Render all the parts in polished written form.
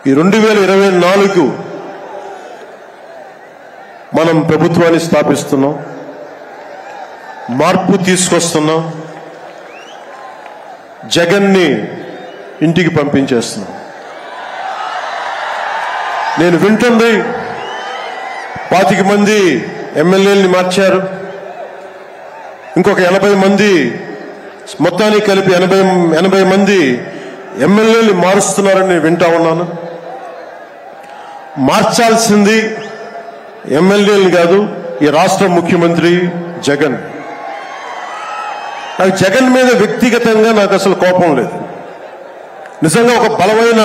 ఈ 2024 మనం ప్రభుత్వాన్ని స్థాపిస్తున్నాం, మార్పు తీసుకొస్తున్నాం, జగన్ని ఇంటికి పంపించేస్తున్నాం. నేను వింటుంది 25 మంది ఎమ్మెల్యేలని మార్చారు, ఇంకొక 80 మంది, మొత్తానికి కలిపి 80 మంది ఎమ్మెల్యేలు మారుస్తున్నారని నేను వింటా ఉన్నాను. మార్చాల్సింది ఎమ్మెల్యేలు కాదు, ఈ రాష్ట్ర ముఖ్యమంత్రి జగన్. నాకు జగన్ మీద వ్యక్తిగతంగా నాకు అసలు కోపం లేదు. నిజంగా ఒక బలమైన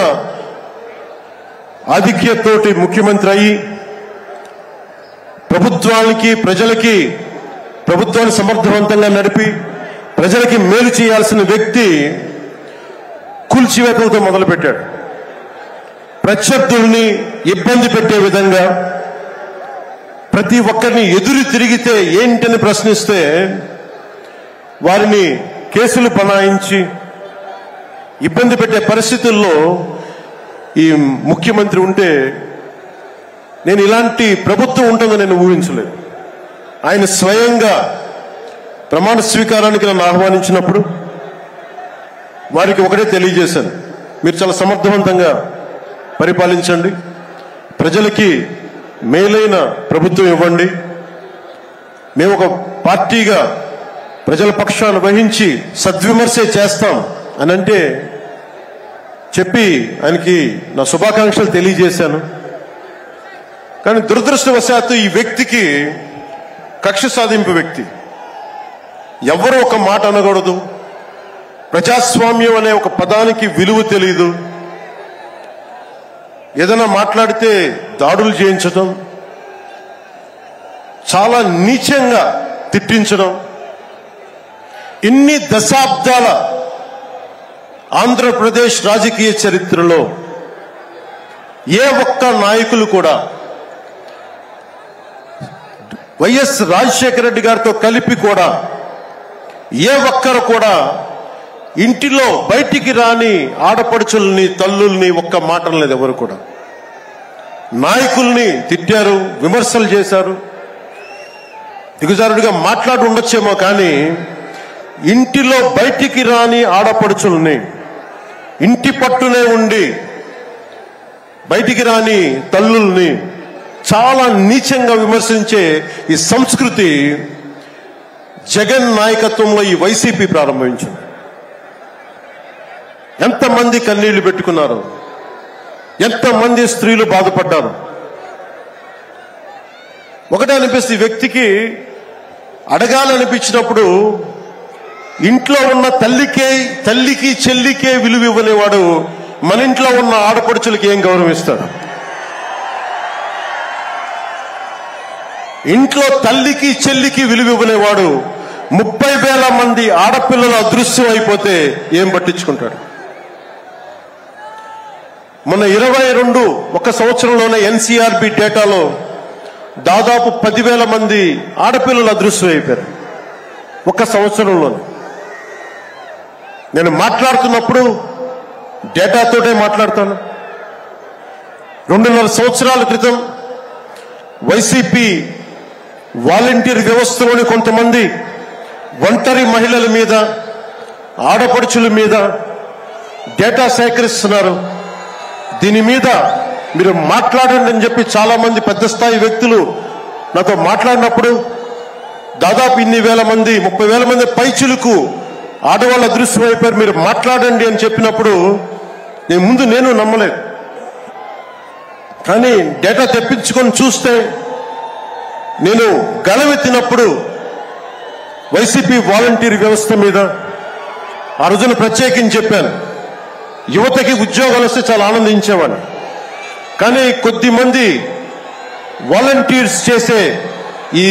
ఆధిక్యతతోటి ముఖ్యమంత్రి అయ్యి ప్రభుత్వానికి ప్రజలకి ప్రభుత్వాన్ని సమర్థవంతంగా నడిపి ప్రజలకి మేలు చేయాల్సిన వ్యక్తి కూల్చివేతలతో మొదలుపెట్టాడు. ప్రత్యర్థుల్ని ఇబ్బంది పెట్టే విధంగా ప్రతి ఒక్కరిని ఎదురు తిరిగితే ఏంటని ప్రశ్నిస్తే వారిని కేసులు బనాయించి ఇబ్బంది పెట్టే పరిస్థితుల్లో ఈ ముఖ్యమంత్రి ఉంటే నేను ఇలాంటి ప్రభుత్వం ఉంటుందని నేను ఊహించలేదు. ఆయన స్వయంగా ప్రమాణ స్వీకారానికి నన్ను ఆహ్వానించినప్పుడు వారికి ఒకటే తెలియజేశాను, మీరు చాలా సమర్థవంతంగా పరిపాలించండి, ప్రజలకి మేలైన ప్రభుత్వం ఇవ్వండి, మేము ఒక పార్టీగా ప్రజల పక్షాన్ని వహించి సద్విమర్శ చేస్తాం అని అంటే చెప్పి ఆయనకి నా శుభాకాంక్షలు తెలియజేశాను. కానీ దురదృష్టవశాత్తు ఈ వ్యక్తికి కక్ష సాధింపు వ్యక్తి, ఎవరు ఒక మాట అనకూడదు, ప్రజాస్వామ్యం అనే ఒక పదానికి విలువ తెలియదు, ఏదైనా మాట్లాడితే దాడులు చేయించడం, చాలా నీచంగా తిట్టించడం, ఇన్ని దశాబ్దాల ఆంధ్రప్రదేశ్ రాజకీయ చరిత్రలో ఏ ఒక్క నాయకులు కూడా వైఎస్ రాజశేఖర రెడ్డి గారితో కలిపి కూడా ఏ ఒక్కరు కూడా ఇంటిలో బయటికి రాని ఆడపడుచుల్ని తల్లుల్ని ఒక్క మాట లేదు. ఎవరు కూడా నాయకుల్ని తిట్టారు, విమర్శలు చేశారు, దిగుజారుడిగా మాట్లాడి ఉండొచ్చేమో, కానీ ఇంటిలో బయటికి రాని ఆడపడుచుల్ని, ఇంటి పట్టునే ఉండి బయటికి రాని తల్లుల్ని చాలా నీచంగా విమర్శించే ఈ సంస్కృతి జగన్ నాయకత్వంలో ఈ వైసీపీ ప్రారంభించింది. ఎంతమంది కన్నీళ్లు పెట్టుకున్నారు, ఎంతమంది స్త్రీలు బాధపడ్డారు. ఒకటే అనిపిస్తుంది, ఈ వ్యక్తికి అడగాలనిపించినప్పుడు ఇంట్లో ఉన్న తల్లికి చెల్లికే విలువ ఇవ్వలేవాడు మన ఇంట్లో ఉన్న ఆడపడుచులకి ఏం గౌరవిస్తాడు? ఇంట్లో తల్లికి చెల్లికి విలువ ఇవ్వలేవాడు 30,000 మంది ఆడపిల్లలు అదృశ్యం అయిపోతే ఏం పట్టించుకుంటాడు? మొన్న 22 ఒక సంవత్సరంలోనే ఎన్సీఆర్బీ డేటాలో దాదాపు 10,000 మంది ఆడపిల్లలు అదృశ్యం అయిపోయారు ఒక సంవత్సరంలోనే. నేను మాట్లాడుతున్నప్పుడు డేటాతోటే మాట్లాడతాను. 2.5 సంవత్సరాల క్రితం వైసీపీ వాలంటీర్ వ్యవస్థలోని కొంతమంది ఒంటరి మహిళల మీద, ఆడపడుచుల మీద డేటా సేకరిస్తున్నారు. దీని మీద మీరు మాట్లాడండి అని చెప్పి చాలా మంది పెద్ద స్థాయి వ్యక్తులు నాతో మాట్లాడినప్పుడు దాదాపు ఇన్ని వేల మంది, 30,000 మంది పైచులకు ఆడవాళ్ళు అదృశ్యం అయిపోయారు, మీరు మాట్లాడండి అని చెప్పినప్పుడు నేను నమ్మలేదు. కానీ డేటా తెప్పించుకొని చూస్తే నేను గళమెత్తినప్పుడు వైసీపీ వాలంటీర్ వ్యవస్థ మీద ఆ రోజున ప్రత్యేకించి చెప్పాను, యువతకి ఉద్యోగాలు వస్తే చాలా ఆనందించేవాడిని. కానీ కొద్దిమంది వాలంటీర్స్ చేసే ఈ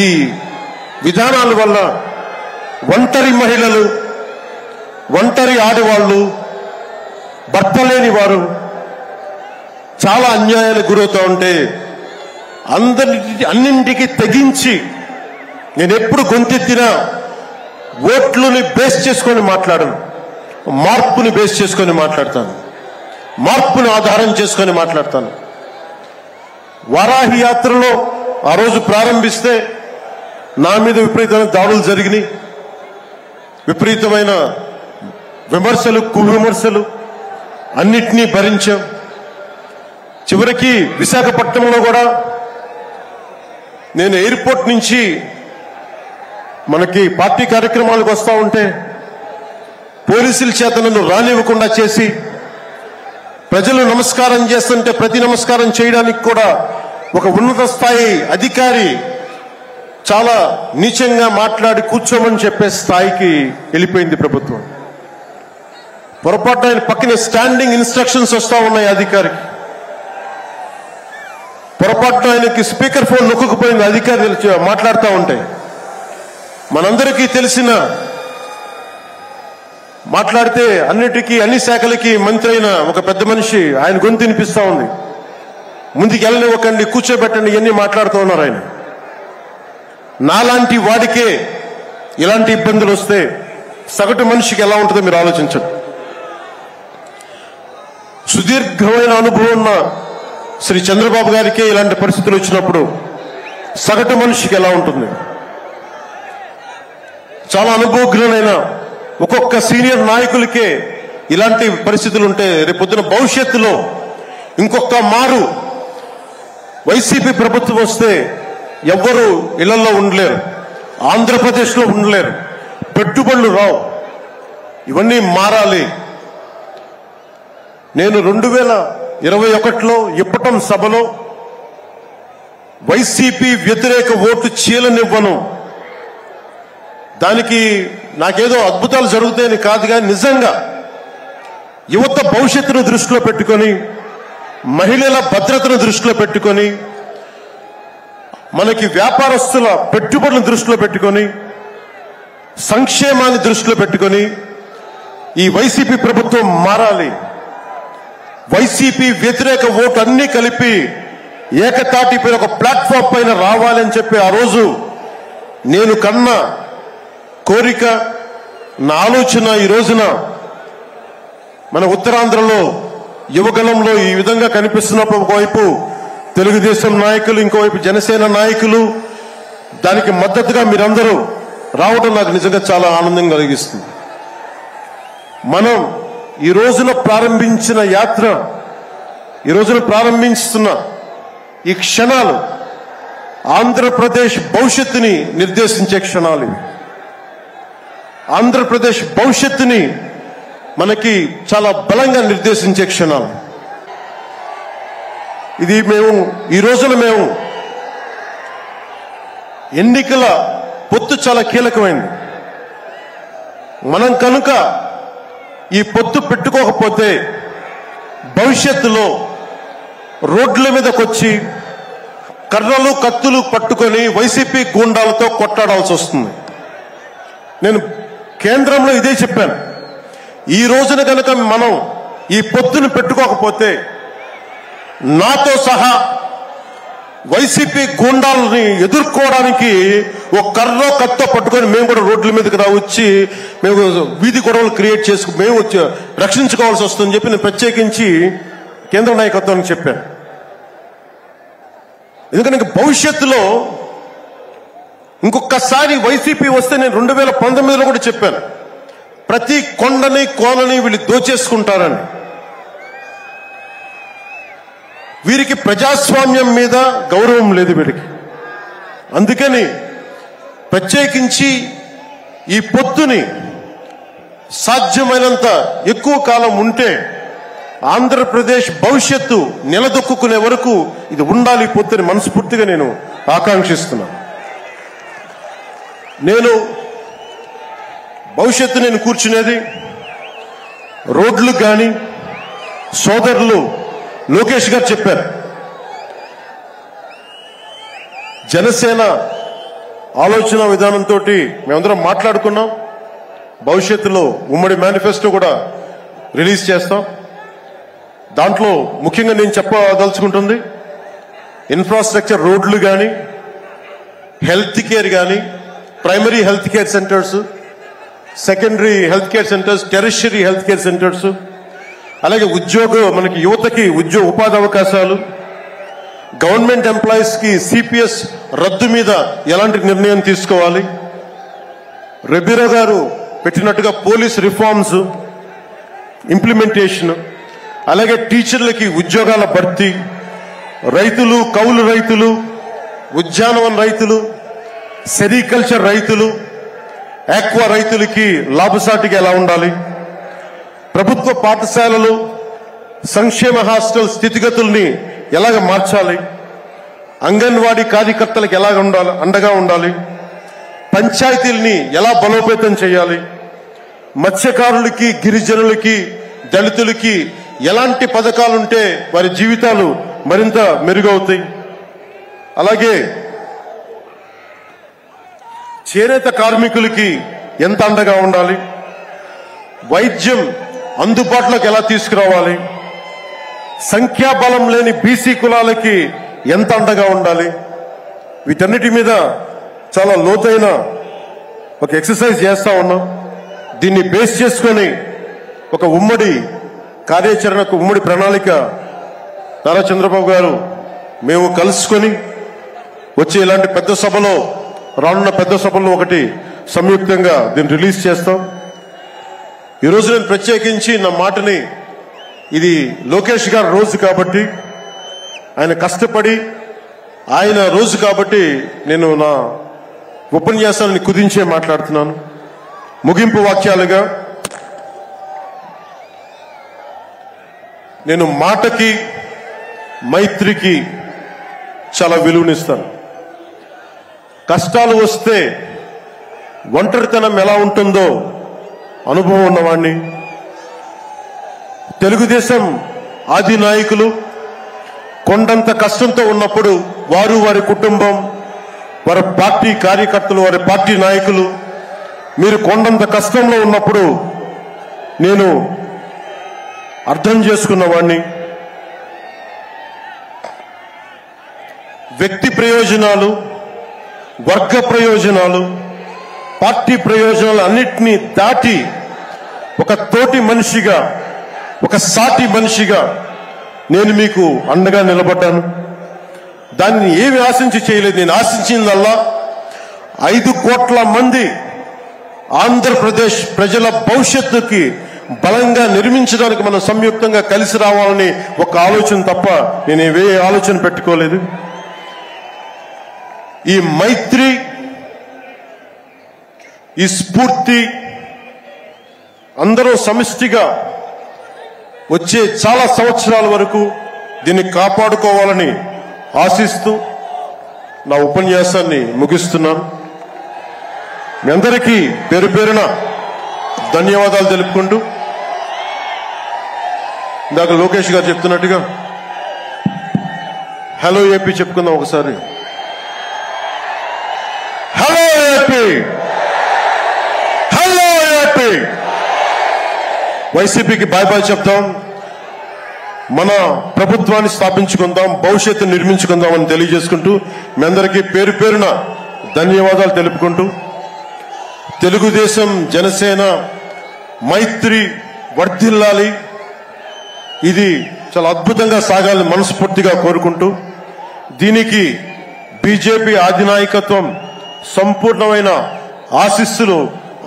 విధానాల వల్ల ఒంటరి మహిళలు, ఒంటరి ఆడవాళ్ళు, భర్త లేని వారు చాలా అన్యాయాలకు గురవుతూ ఉంటే అన్నింటికి తెగించి నేను ఎప్పుడు గొంతెత్తినా ఓట్లని బేస్ చేసుకొని మాట్లాడను, మార్పుని బేస్ చేసుకొని మాట్లాడతాను. మార్పుని ఆధారం చేసుకొని మాట్లాడతాను. వారాహి యాత్రలో ఆ రోజు ప్రారంభిస్తే నా మీద విపరీతమైన దాడులు జరిగినాయి. విపరీతమైన విమర్శలు, కువిమర్శలు అన్నిటినీ భరించాం. చివరికి విశాఖపట్నంలో కూడా నేను ఎయిర్పోర్ట్ నుంచి మనకి పార్టీ కార్యక్రమాలకు వస్తూ ఉంటే పోలీసుల చేత నన్ను రానివ్వకుండా చేసి, ప్రజలు నమస్కారం చేస్తుంటే ప్రతి నమస్కారం చేయడానికి కూడా ఒక ఉన్నత స్థాయి అధికారి చాలా నీచంగా మాట్లాడి కూర్చోమని చెప్పే స్థాయికి వెళ్ళిపోయింది ప్రభుత్వం. పొరపాటు ఆయన పక్కనే స్టాండింగ్ ఇన్స్ట్రక్షన్స్ వస్తూ ఉన్నాయి అధికారికి. పొరపాటున ఆయనకి స్పీకర్ ఫోన్ నొక్కుకుపోయింది అధికారులు మాట్లాడుతూ ఉంటాయి. మనందరికీ తెలిసిన మాట్లాడితే అన్నిటికీ అన్ని శాఖలకి మంత్రి అయిన ఒక పెద్ద మనిషి ఆయన గొంతు వినిపిస్తూ ఉంది. ముందుకు వెళ్ళనివ్వకండి, కూర్చోబెట్టండి, ఇవన్నీ మాట్లాడుతూ ఉన్నారు ఆయన. నాలాంటి వాడికే ఇలాంటి ఇబ్బందులు వస్తే సగటు మనిషికి ఎలా ఉంటుందో మీరు ఆలోచించండి. సుదీర్ఘమైన అనుభవం ఉన్న శ్రీ చంద్రబాబు గారికే ఇలాంటి పరిస్థితులు వచ్చినప్పుడు సగటు మనిషికి ఎలా ఉంటుంది? చాలా అనుభవజ్ఞులైన ఒక్కొక్క సీనియర్ నాయకులకే ఇలాంటి పరిస్థితులు ఉంటే రేపొద్దున భవిష్యత్తులో ఇంకొక మారు వైసీపీ ప్రభుత్వం వస్తే ఎవ్వరూ ఇళ్లలో ఉండలేరు, ఆంధ్రప్రదేశ్లో ఉండలేరు, పెట్టుబడులు రావు. ఇవన్నీ మారాలి. నేను 2021లో ఇప్పటం సభలో వైసీపీ వ్యతిరేక ఓటు చీలనివ్వను. దానికి నాకేదో అద్భుతాలు జరుగుతాయని కాదు, కానీ నిజంగా యువత భవిష్యత్తును దృష్టిలో పెట్టుకొని, మహిళల భద్రతను దృష్టిలో పెట్టుకొని, మనకి వ్యాపారస్తుల పెట్టుబడులను దృష్టిలో పెట్టుకొని, సంక్షేమాన్ని దృష్టిలో పెట్టుకొని ఈ వైసీపీ ప్రభుత్వం మారాలి. వైసీపీ వ్యతిరేక ఓటు అన్ని కలిపి ఏకతాటిపై ఒక ప్లాట్ఫామ్ పైన రావాలని చెప్పి ఆ రోజు నేను కన్న కోరిక, నా ఆలోచన ఈ రోజున మన ఉత్తరాంధ్రలో యువగలంలో ఈ విధంగా కనిపిస్తున్నప్పుడు ఒకవైపు తెలుగుదేశం నాయకులు, ఇంకోవైపు జనసేన నాయకులు, దానికి మద్దతుగా మీరందరూ రావడం నాకు నిజంగా చాలా ఆనందం కలిగిస్తుంది. మనం ఈ రోజున ప్రారంభించిన యాత్ర, ఈ రోజున ప్రారంభిస్తున్న ఈ క్షణాలు ఆంధ్రప్రదేశ్ భవిష్యత్తుని నిర్దేశించే క్షణాలు. ఆంధ్రప్రదేశ్ భవిష్యత్తుని మనకి చాలా బలంగా నిర్దేశించే క్షణాలు. ఇది ఈ రోజున మేము ఎన్నికల పొత్తు చాలా కీలకమైంది. మనం కనుక ఈ పొత్తు పెట్టుకోకపోతే భవిష్యత్తులో రోడ్ల మీదకి వచ్చి కర్రలు కత్తులు పట్టుకొని వైసీపీ గూండాలతో కొట్టాడాల్సి వస్తుంది. నేను కేంద్రంలో ఇదే చెప్పాను. ఈ రోజున కనుక మనం ఈ పొత్తును పెట్టుకోకపోతే నాతో సహా వైసీపీ గూండాలని ఎదుర్కోవడానికి ఒక కర్రో కత్తో పట్టుకొని మేము కూడా రోడ్ల మీదకి వచ్చి మేము వీధి గొడవలు క్రియేట్ చేసుకు మేము వచ్చి రక్షించుకోవాల్సి వస్తుందని చెప్పి నేను ప్రత్యేకించి కేంద్ర నాయకత్వానికి చెప్పాను. ఎందుకంటే భవిష్యత్తులో ఇంకొకసారి వైసీపీ వస్తే నేను 2019లో కూడా చెప్పాను, ప్రతి కొండని కోనని వీళ్ళు దోచేసుకుంటారని. వీరికి ప్రజాస్వామ్యం మీద గౌరవం లేదు వీరికి. అందుకని ప్రత్యేకించి ఈ పొత్తుని సాధ్యమైనంత ఎక్కువ కాలం ఉంటే ఆంధ్రప్రదేశ్ భవిష్యత్తు నిలదొక్కునే వరకు ఇది ఉండాలి పొత్తుని మనస్ఫూర్తిగా నేను ఆకాంక్షిస్తున్నాను. నేను భవిష్యత్తు నేను కూర్చునేది రోడ్లు కానీ సోదరులు లోకేష్ గారు చెప్పారు, జనసేన ఆలోచన విధానంతో మేమందరం మాట్లాడుకున్నాం. భవిష్యత్తులో ఉమ్మడి మేనిఫెస్టో కూడా రిలీజ్ చేస్తాం. దాంట్లో ముఖ్యంగా నేను చెప్పదలుచుకుంటుంది ఇన్ఫ్రాస్ట్రక్చర్, రోడ్లు కానీ, హెల్త్ కేర్ కానీ, primary health care centres, secondary health care centres, tertiary health care centres, అలాగే మనకి యువతకి ఉపాధి అవకాశాలు, గవర్నమెంట్ ఎంప్లాయీస్ కి సిపిఎస్ రద్దు మీద ఎలాంటి నిర్ణయం తీసుకోవాలి, రెబీరా గారు పెట్టినట్టుగా పోలీస్ రిఫార్మ్స్ ఇంప్లిమెంటేషన్, అలాగే టీచర్లకి ఉద్యోగాల భర్తీ, రైతులు, కౌలు రైతులు, ఉద్యానవన రైతులు, సెరికల్చర్ రైతులు, ఆక్వా రైతులకి లాభసాటిగా ఎలా ఉండాలి, ప్రభుత్వ పాఠశాలలు, సంక్షేమ హాస్టల్ స్థితిగతుల్ని ఎలాగ మార్చాలి, అంగన్వాడీ కార్యకర్తలకు ఎలాగ అండగా ఉండాలి, పంచాయతీల్ని ఎలా బలోపేతం చేయాలి, మత్స్యకారులకి, గిరిజనులకి, దళితులకి ఎలాంటి పథకాలుంటే వారి జీవితాలు మరింత మెరుగవుతాయి, అలాగే చేనేత కార్మికులకి ఎంత అండగా ఉండాలి, వైద్యం అందుబాటులోకి ఎలా తీసుకురావాలి, సంఖ్యాబలం లేని బీసీ కులాలకి ఎంత అండగా ఉండాలి, వీటన్నిటి మీద చాలా లోతైన ఒక ఎక్సర్సైజ్ చేస్తా ఉన్నాం. దీన్ని బేస్ చేసుకొని ఒక ఉమ్మడి కార్యాచరణకు, ఉమ్మడి ప్రణాళిక నారా చంద్రబాబు గారు మేము కలుసుకొని వచ్చి ఇలాంటి పెద్ద సభలో, రానున్న పెద్ద సభలో ఒకటి సంయుక్తంగా దీన్ని రిలీజ్ చేస్తాం. ఈరోజు నేను ప్రత్యేకించి నా మాటని, ఇది లోకేష్ గారి రోజు కాబట్టి, ఆయన కష్టపడి ఆయన రోజు కాబట్టి నేను నా ఉపన్యాసాన్ని కుదించే మాట్లాడుతున్నాను. ముగింపు వాక్యాలుగా నేను మాటకి, మైత్రికి చాలా విలువనిస్తాను. కష్టాలు వస్తే ఒంటరితనం ఎలా ఉంటుందో అనుభవం ఉన్నవాణ్ణి. తెలుగుదేశం ఆది నాయకులు కొండంత కష్టంతో ఉన్నప్పుడు వారు, వారి కుటుంబం, వారి పార్టీ కార్యకర్తలు, వారి పార్టీ నాయకులు మీరు కొండంత కష్టంలో ఉన్నప్పుడు నేను అర్థం చేసుకున్నవాణ్ణి. వ్యక్తి ప్రయోజనాలు, వర్గ ప్రయోజనాలు, పార్టీ ప్రయోజనాలు అన్నిటినీ దాటి ఒక తోటి మనిషిగా, ఒక సాటి మనిషిగా నేను మీకు అండగా నిలబడ్డాను. దాన్ని ఏమి ఆశించి చేయలేదు. నేను ఆశించిందల్లా 5 కోట్ల మంది ఆంధ్రప్రదేశ్ ప్రజల భవిష్యత్తుకి బలంగా నిర్మించడానికి మనం సంయుక్తంగా కలిసి రావాలని ఒక ఆలోచన తప్ప నేను ఏ ఆలోచన పెట్టుకోలేదు. ఈ మైత్రి, ఈ స్ఫూర్తి అందరూ సమిష్టిగా వచ్చే చాలా సంవత్సరాల వరకు దీన్ని కాపాడుకోవాలని ఆశిస్తూ నా ఉపన్యాసాన్ని ముగిస్తున్నాను. మీ అందరికీ పేరు పేరున ధన్యవాదాలు తెలుపుకుంటూ, ఇందాక లోకేష్ గారు చెప్తున్నట్టుగా హలో ఏపీ చెప్పుకుందాం ఒకసారి. Hello AP, hello AP. వైసీపీకి బాయ్ బాయ్ చెప్తాం. మన ప్రభుత్వాన్ని స్థాపించుకుందాం, భవిష్యత్తు నిర్మించుకుందాం అని తెలియజేసుకుంటూ మీ అందరికీ పేరు పేరున ధన్యవాదాలు తెలుపుకుంటూ, తెలుగుదేశం జనసేన మైత్రి వర్ధిల్లాలి, ఇది చాలా అద్భుతంగా సాగాలని మనస్ఫూర్తిగా కోరుకుంటూ, దీనికి బీజేపీ అధినాయకత్వం సంపూర్ణమైన ఆశీస్సులు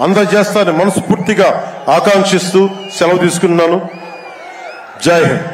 అందజేస్తారని మనస్ఫూర్తిగా ఆకాంక్షిస్తూ సెలవు తీసుకున్నాను. జై హింద్.